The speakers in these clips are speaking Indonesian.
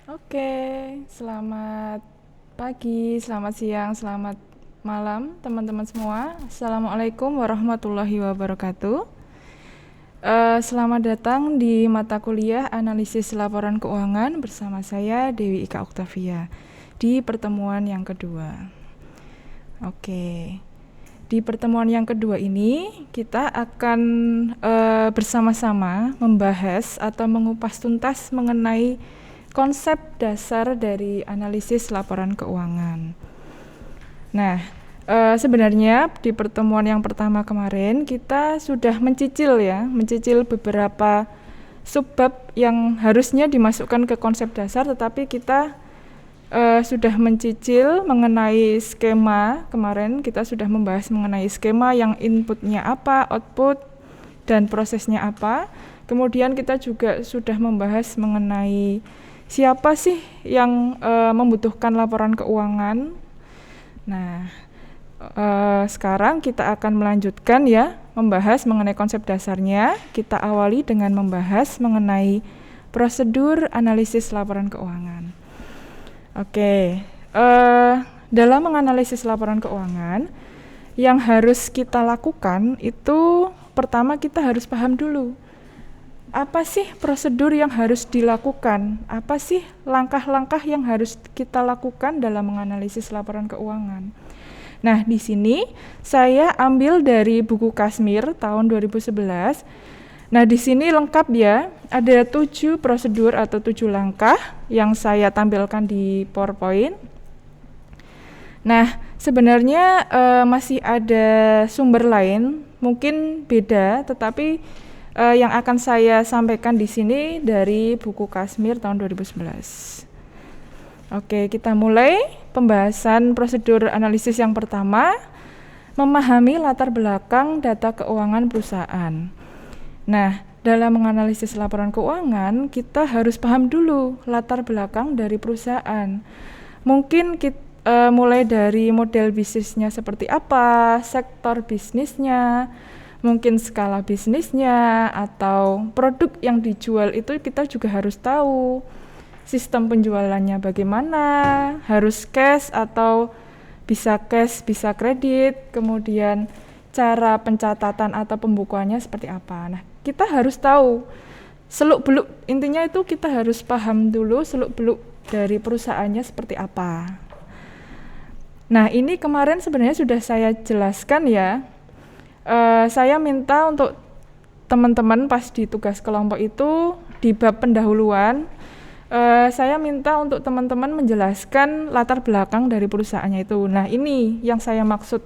Oke, selamat pagi, selamat siang, selamat malam teman-teman semua. Assalamualaikum warahmatullahi wabarakatuh. Selamat datang di mata kuliah analisis laporan keuangan bersama saya Dewi Ika Oktavia di pertemuan yang kedua. Oke, di pertemuan yang kedua ini kita akan bersama-sama membahas atau mengupas tuntas mengenai konsep dasar dari analisis laporan keuangan. Nah, sebenarnya di pertemuan yang pertama kemarin kita sudah mencicil beberapa subbab yang harusnya dimasukkan ke konsep dasar, tetapi kita sudah mencicil mengenai skema. Kemarin kita sudah membahas mengenai skema yang inputnya apa, output, dan prosesnya apa. Kemudian kita juga sudah membahas mengenai siapa sih yang membutuhkan laporan keuangan. Nah, sekarang kita akan melanjutkan membahas mengenai konsep dasarnya. Kita awali dengan membahas mengenai prosedur analisis laporan keuangan. Oke, dalam menganalisis laporan keuangan, yang harus kita lakukan itu pertama kita harus paham dulu. Apa sih prosedur yang harus dilakukan? Apa sih langkah-langkah yang harus kita lakukan dalam menganalisis laporan keuangan? Nah, di sini saya ambil dari buku Kashmir tahun 2011. Nah, di sini lengkap ya, ada 7 prosedur atau 7 langkah yang saya tampilkan di PowerPoint. Nah, sebenarnya masih ada sumber lain, mungkin beda, tetapi yang akan saya sampaikan di sini dari buku Kashmir tahun 2011. Oke, kita mulai pembahasan prosedur analisis yang pertama, memahami latar belakang data keuangan perusahaan. Nah, dalam menganalisis laporan keuangan, kita harus paham dulu latar belakang dari perusahaan. Mungkin kita mulai dari model bisnisnya seperti apa, sektor bisnisnya, mungkin skala bisnisnya, atau produk yang dijual itu kita juga harus tahu. Sistem penjualannya bagaimana, harus cash atau bisa cash, bisa kredit, kemudian cara pencatatan atau pembukuannya seperti apa. Nah, kita harus tahu seluk-beluk, intinya itu kita harus paham dulu seluk-beluk dari perusahaannya seperti apa. Nah, ini kemarin sebenarnya sudah saya jelaskan ya. Saya minta untuk teman-teman pas di tugas kelompok itu di bab pendahuluan, saya minta untuk teman-teman menjelaskan latar belakang dari perusahaannya itu. Nah, ini yang saya maksud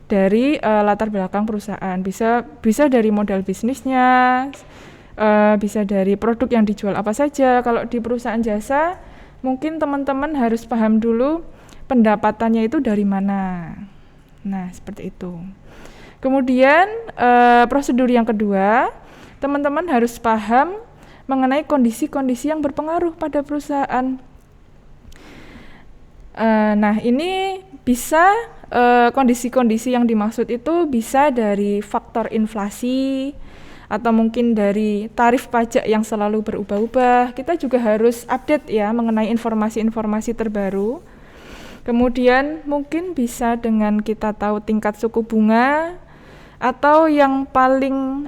dari latar belakang perusahaan. Bisa dari modal bisnisnya, bisa dari produk yang dijual apa saja. Kalau di perusahaan jasa, mungkin teman-teman harus paham dulu pendapatannya itu dari mana. Nah, seperti itu. Kemudian prosedur yang kedua, teman-teman harus paham mengenai kondisi-kondisi yang berpengaruh pada perusahaan. Nah, ini bisa kondisi-kondisi yang dimaksud itu bisa dari faktor inflasi atau mungkin dari tarif pajak yang selalu berubah-ubah. Kita juga harus update ya mengenai informasi-informasi terbaru. Kemudian mungkin bisa dengan kita tahu tingkat suku bunga, atau yang paling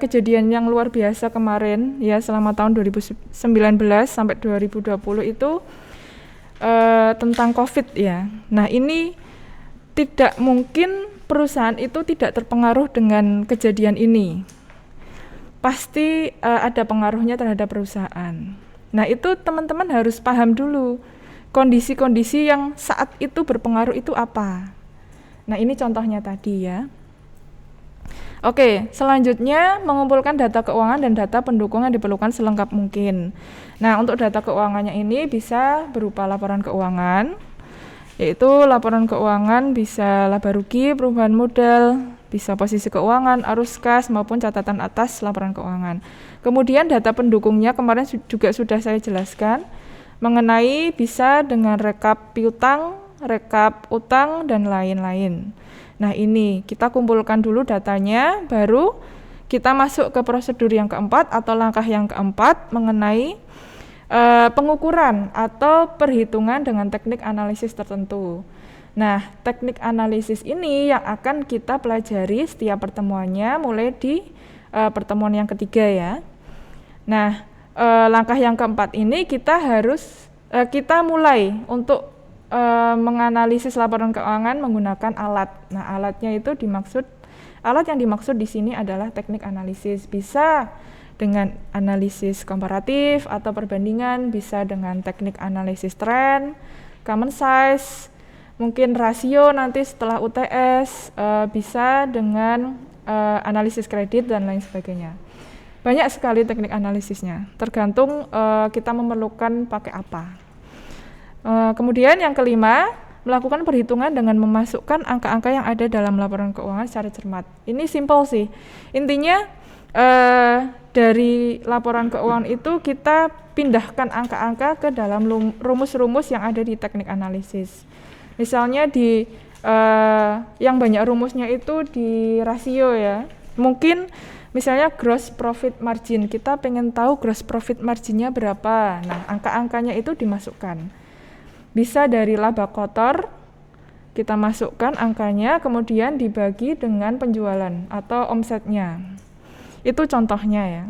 kejadian yang luar biasa kemarin ya selama tahun 2019 sampai 2020 itu tentang COVID ya. Nah, ini tidak mungkin perusahaan itu tidak terpengaruh dengan kejadian ini. Pasti ada pengaruhnya terhadap perusahaan. Nah, itu teman-teman harus paham dulu kondisi-kondisi yang saat itu berpengaruh itu apa. Nah, ini contohnya tadi ya. Oke, selanjutnya mengumpulkan data keuangan dan data pendukung yang diperlukan selengkap mungkin. Nah, untuk data keuangannya ini bisa berupa laporan keuangan, yaitu laporan keuangan bisa laba rugi, perubahan modal, bisa posisi keuangan, arus kas, maupun catatan atas laporan keuangan. Kemudian data pendukungnya kemarin juga sudah saya jelaskan, mengenai bisa dengan rekap piutang, rekap utang, dan lain-lain. Nah, ini kita kumpulkan dulu datanya, baru kita masuk ke prosedur yang keempat atau langkah yang keempat mengenai pengukuran atau perhitungan dengan teknik analisis tertentu. Nah, teknik analisis ini yang akan kita pelajari setiap pertemuannya mulai di pertemuan yang ketiga ya. Nah, langkah yang keempat ini kita mulai untuk menganalisis laporan keuangan menggunakan alat. Nah, alat yang dimaksud di sini adalah teknik analisis. Bisa dengan analisis komparatif atau perbandingan, bisa dengan teknik analisis tren, common size, mungkin rasio nanti setelah UTS, bisa dengan analisis kredit dan lain sebagainya. Banyak sekali teknik analisisnya, tergantung kita memerlukan pakai apa. Kemudian yang kelima, melakukan perhitungan dengan memasukkan angka-angka yang ada dalam laporan keuangan secara cermat. Ini simple sih. Intinya dari laporan keuangan itu kita pindahkan angka-angka ke dalam rumus-rumus yang ada di teknik analisis. Misalnya yang banyak rumusnya itu di rasio ya. Mungkin misalnya gross profit margin, kita pengen tahu gross profit marginnya berapa. Nah, angka-angkanya itu dimasukkan. Bisa dari laba kotor, kita masukkan angkanya, kemudian dibagi dengan penjualan atau omsetnya. Itu contohnya ya.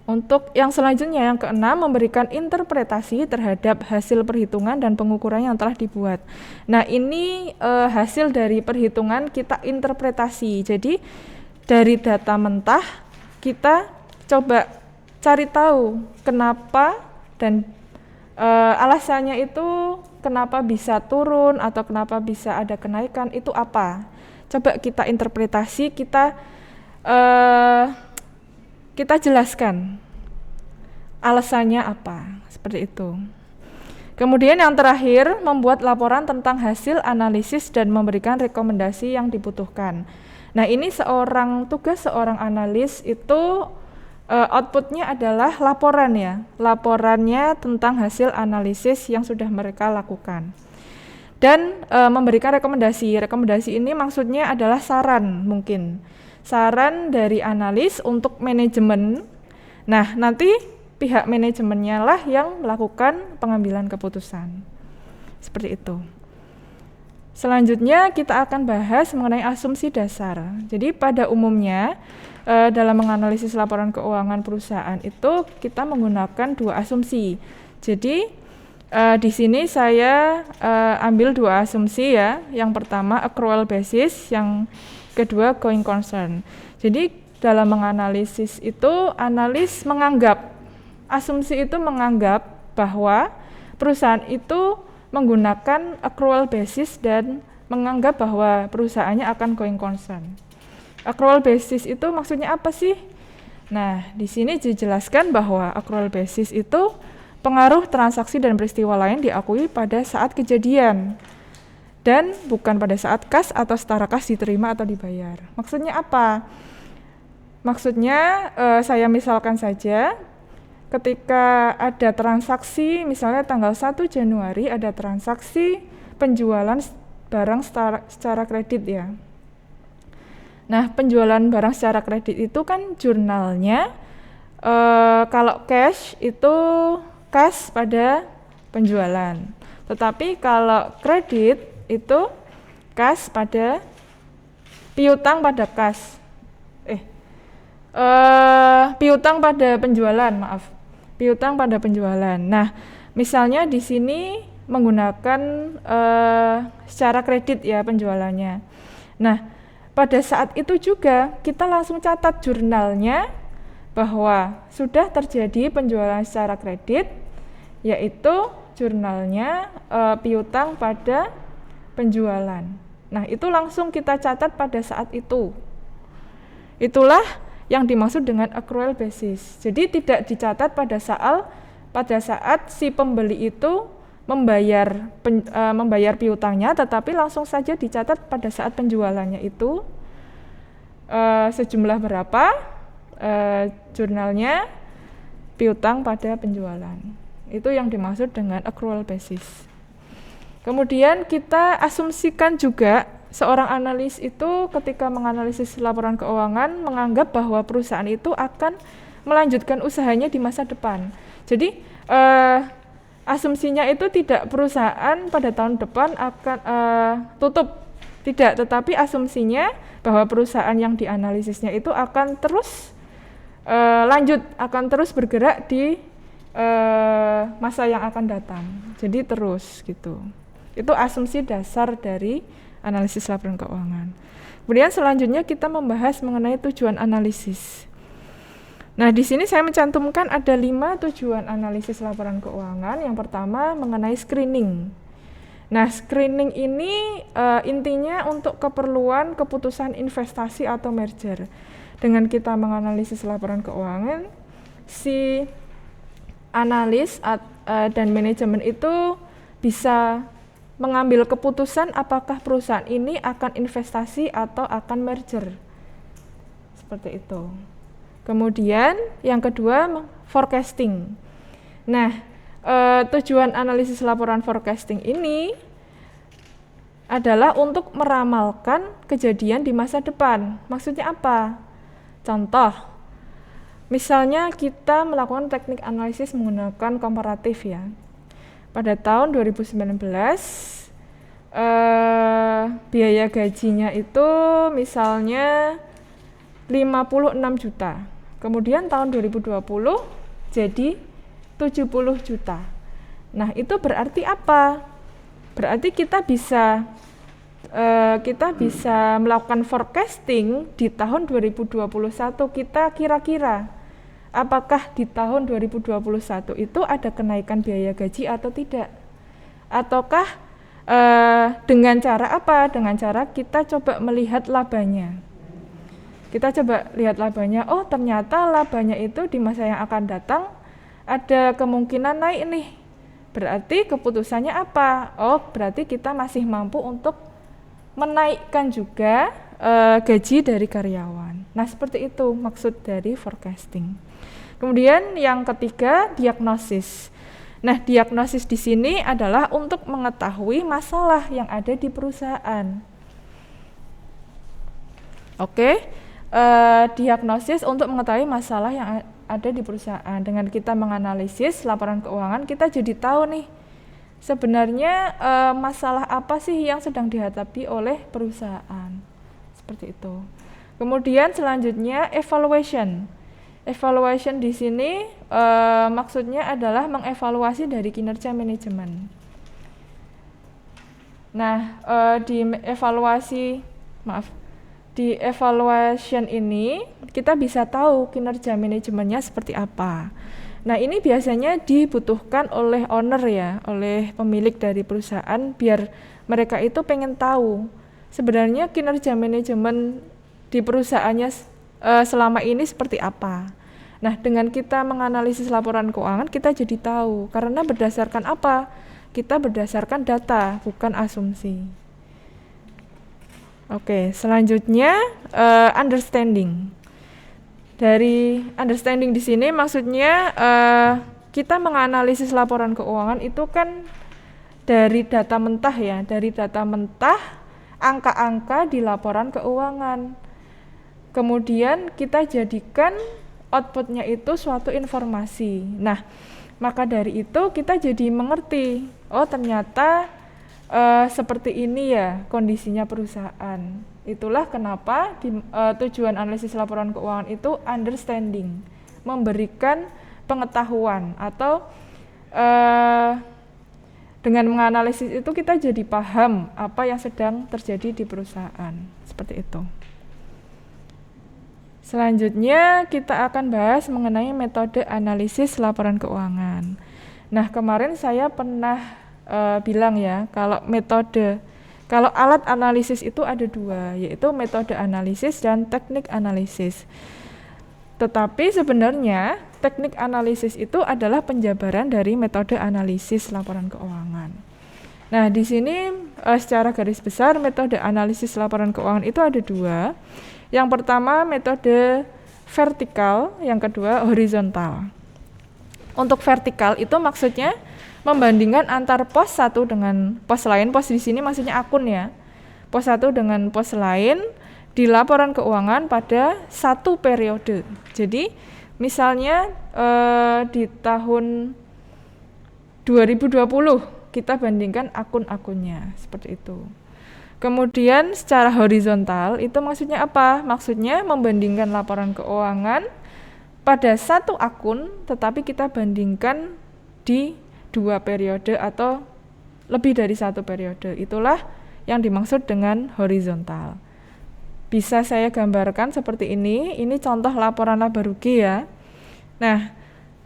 Untuk yang selanjutnya, yang keenam, memberikan interpretasi terhadap hasil perhitungan dan pengukuran yang telah dibuat. Nah, ini hasil dari perhitungan kita interpretasi. Jadi, dari data mentah, kita coba cari tahu kenapa dan alasannya itu kenapa bisa turun atau kenapa bisa ada kenaikan, itu apa. Coba kita interpretasi, kita jelaskan alasannya apa, seperti itu. Kemudian yang terakhir, membuat laporan tentang hasil analisis dan memberikan rekomendasi yang dibutuhkan. Nah, ini tugas seorang analis itu outputnya adalah laporan ya, laporannya tentang hasil analisis yang sudah mereka lakukan. Dan memberikan rekomendasi. Rekomendasi ini maksudnya adalah saran mungkin. Saran dari analis untuk manajemen. Nah, nanti pihak manajemennya lah yang melakukan pengambilan keputusan. Seperti itu. Selanjutnya kita akan bahas mengenai asumsi dasar. Jadi pada umumnya dalam menganalisis laporan keuangan perusahaan itu kita menggunakan dua asumsi. Jadi di sini saya ambil dua asumsi ya. Yang pertama accrual basis, yang kedua going concern. Jadi dalam menganalisis itu analis asumsi itu menganggap bahwa perusahaan itu menggunakan accrual basis dan menganggap bahwa perusahaannya akan going concern. Accrual basis itu maksudnya apa sih? Nah, di sini dijelaskan bahwa accrual basis itu pengaruh transaksi dan peristiwa lain diakui pada saat kejadian dan bukan pada saat kas atau setara kas diterima atau dibayar. Maksudnya apa? Maksudnya saya misalkan saja ketika ada transaksi, misalnya tanggal 1 Januari ada transaksi penjualan barang secara kredit ya. Nah, penjualan barang secara kredit itu kan jurnalnya kalau cash itu kas pada penjualan. Tetapi kalau kredit itu kas pada piutang pada kas. Piutang pada penjualan, maaf. Piutang pada penjualan. Nah, misalnya di sini menggunakan secara kredit ya penjualannya. Nah, pada saat itu juga kita langsung catat jurnalnya bahwa sudah terjadi penjualan secara kredit, yaitu jurnalnya piutang pada penjualan. Nah, itu langsung kita catat pada saat itu. Itulah yang dimaksud dengan accrual basis. Jadi tidak dicatat pada saat si pembeli itu membayar piutangnya, tetapi langsung saja dicatat pada saat penjualannya itu sejumlah berapa jurnalnya piutang pada penjualan. Itu yang dimaksud dengan accrual basis. Kemudian kita asumsikan juga seorang analis itu ketika menganalisis laporan keuangan menganggap bahwa perusahaan itu akan melanjutkan usahanya di masa depan. Jadi asumsinya itu tidak perusahaan pada tahun depan akan tutup, tidak, tetapi asumsinya bahwa perusahaan yang dianalisisnya itu akan terus lanjut, akan terus bergerak di masa yang akan datang. Jadi terus gitu. Itu asumsi dasar dari analisis laporan keuangan. Kemudian selanjutnya kita membahas mengenai tujuan analisis. Nah, di sini saya mencantumkan ada 5 tujuan analisis laporan keuangan. Yang pertama mengenai screening. Nah, screening ini intinya untuk keperluan keputusan investasi atau merger. Dengan kita menganalisis laporan keuangan, si analis dan manajemen itu bisa mengambil keputusan apakah perusahaan ini akan investasi atau akan merger. Seperti itu. Kemudian yang kedua forecasting. Nah, tujuan analisis laporan forecasting ini adalah untuk meramalkan kejadian di masa depan. Maksudnya apa? Contoh, misalnya kita melakukan teknik analisis menggunakan komparatif ya. Pada tahun 2019 biaya gajinya itu misalnya 56 juta. Kemudian tahun 2020 jadi 70 juta. Nah, itu berarti apa? Berarti kita bisa melakukan forecasting di tahun 2021. Kita kira-kira apakah di tahun 2021 itu ada kenaikan biaya gaji atau tidak? Ataukah dengan cara apa? Dengan cara kita coba melihat labanya. Kita coba lihat labanya, oh ternyata labanya itu di masa yang akan datang ada kemungkinan naik nih. Berarti keputusannya apa? Oh, berarti kita masih mampu untuk menaikkan juga gaji dari karyawan. Nah, seperti itu maksud dari forecasting. Kemudian yang ketiga, diagnosis. Nah, diagnosis di sini adalah untuk mengetahui masalah yang ada di perusahaan. Oke. Diagnosis untuk mengetahui masalah yang ada di perusahaan. Dengan kita menganalisis laporan keuangan, kita jadi tahu nih sebenarnya masalah apa sih yang sedang dihadapi oleh perusahaan. Seperti itu. Kemudian selanjutnya evaluation. Evaluation di sini maksudnya adalah mengevaluasi dari kinerja manajemen. Nah, di evaluation ini kita bisa tahu kinerja manajemennya seperti apa. Nah, ini biasanya dibutuhkan oleh owner ya, oleh pemilik dari perusahaan biar mereka itu pengen tahu sebenarnya kinerja manajemen di perusahaannya selama ini seperti apa. Nah, dengan kita menganalisis laporan keuangan kita jadi tahu karena berdasarkan apa? Kita berdasarkan data, bukan asumsi. Oke, selanjutnya understanding. Dari understanding di sini maksudnya kita menganalisis laporan keuangan itu kan dari data mentah ya, dari data mentah angka-angka di laporan keuangan. Kemudian kita jadikan outputnya itu suatu informasi. Nah, maka dari itu kita jadi mengerti, oh ternyata seperti ini ya kondisinya perusahaan. Itulah kenapa tujuan analisis laporan keuangan itu understanding, memberikan pengetahuan atau dengan menganalisis itu kita jadi paham apa yang sedang terjadi di perusahaan. Seperti itu. Selanjutnya kita akan bahas mengenai metode analisis laporan keuangan. Nah, kemarin saya pernah bilang ya, kalau alat analisis itu ada 2, yaitu metode analisis dan teknik analisis. Tetapi sebenarnya teknik analisis itu adalah penjabaran dari metode analisis laporan keuangan. Nah, di sini secara garis besar metode analisis laporan keuangan itu ada 2. Yang pertama metode vertikal, yang kedua horizontal. Untuk vertikal itu maksudnya membandingkan antar pos satu dengan pos lain. Pos di sini maksudnya akun ya. Pos satu dengan pos lain di laporan keuangan pada satu periode. Jadi Misalnya di tahun 2020 kita bandingkan akun-akunnya seperti itu. Kemudian secara horizontal itu maksudnya apa? Maksudnya membandingkan laporan keuangan pada satu akun, tetapi kita bandingkan di 2 periode atau lebih dari 1 periode. Itulah yang dimaksud dengan horizontal. Bisa saya gambarkan seperti ini contoh laporan laba rugi ya. Nah,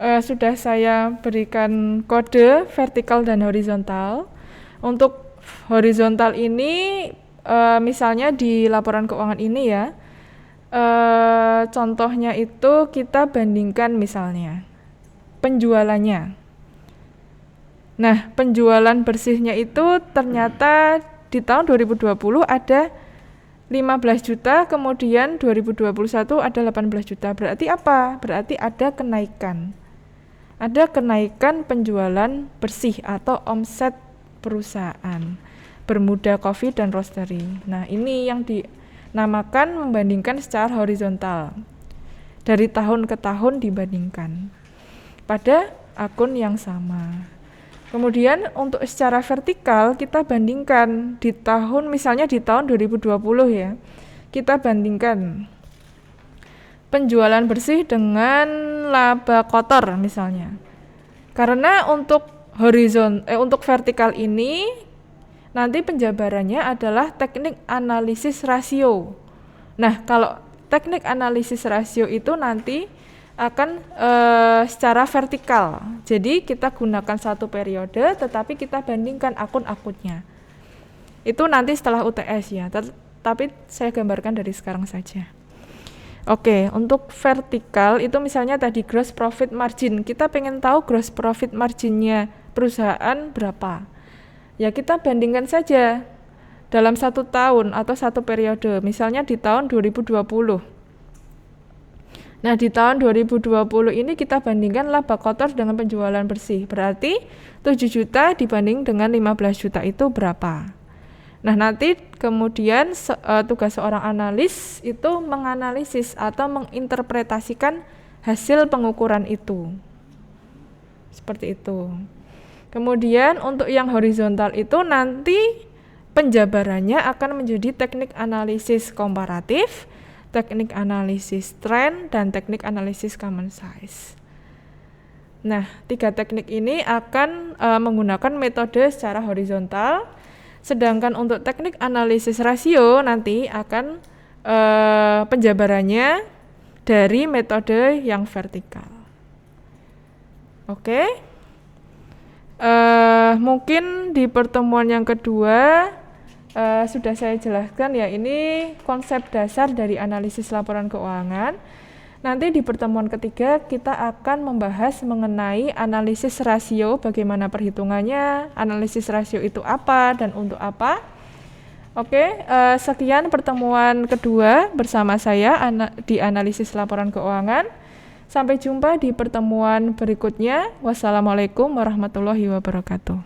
sudah saya berikan kode vertikal dan horizontal. Untuk horizontal ini misalnya di laporan keuangan ini ya, contohnya itu kita bandingkan misalnya penjualannya. Nah, penjualan bersihnya itu ternyata di tahun 2020 ada 15 juta, kemudian 2021 ada 18 juta. Berarti apa? Berarti ada kenaikan. Ada kenaikan penjualan bersih atau omset perusahaan Bermuda Coffee dan Roastery. Nah, ini yang dinamakan membandingkan secara horizontal. Dari tahun ke tahun dibandingkan pada akun yang sama. Kemudian untuk secara vertikal kita bandingkan di tahun, misalnya di tahun 2020 ya. Kita bandingkan penjualan bersih dengan laba kotor misalnya. Karena untuk untuk vertikal ini nanti penjabarannya adalah teknik analisis rasio. Nah, kalau teknik analisis rasio itu nanti akan secara vertikal. Jadi kita gunakan satu periode tetapi kita bandingkan akun-akunnya. Itu nanti setelah UTS ya, tapi saya gambarkan dari sekarang saja. Oke, untuk vertikal itu misalnya tadi gross profit margin. Kita pengen tahu gross profit marginnya perusahaan berapa. Ya kita bandingkan saja dalam 1 tahun atau 1 periode. Misalnya di tahun 2020. Nah, di tahun 2020 ini kita bandingkan laba kotor dengan penjualan bersih. Berarti 7 juta dibanding dengan 15 juta itu berapa? Nah, nanti kemudian tugas seorang analis itu menganalisis atau menginterpretasikan hasil pengukuran itu. Seperti itu. Kemudian untuk yang horizontal itu nanti penjabarannya akan menjadi teknik analisis komparatif, teknik analisis tren, dan teknik analisis common size. Nah, 3 teknik ini akan menggunakan metode secara horizontal, sedangkan untuk teknik analisis rasio nanti akan penjabarannya dari metode yang vertikal. Oke, mungkin di pertemuan yang kedua sudah saya jelaskan ya, ini konsep dasar dari analisis laporan keuangan. Nanti di pertemuan ketiga kita akan membahas mengenai analisis rasio, bagaimana perhitungannya, analisis rasio itu apa dan untuk apa. Oke, sekian pertemuan kedua bersama saya di analisis laporan keuangan. Sampai jumpa di pertemuan berikutnya. Wassalamualaikum warahmatullahi wabarakatuh.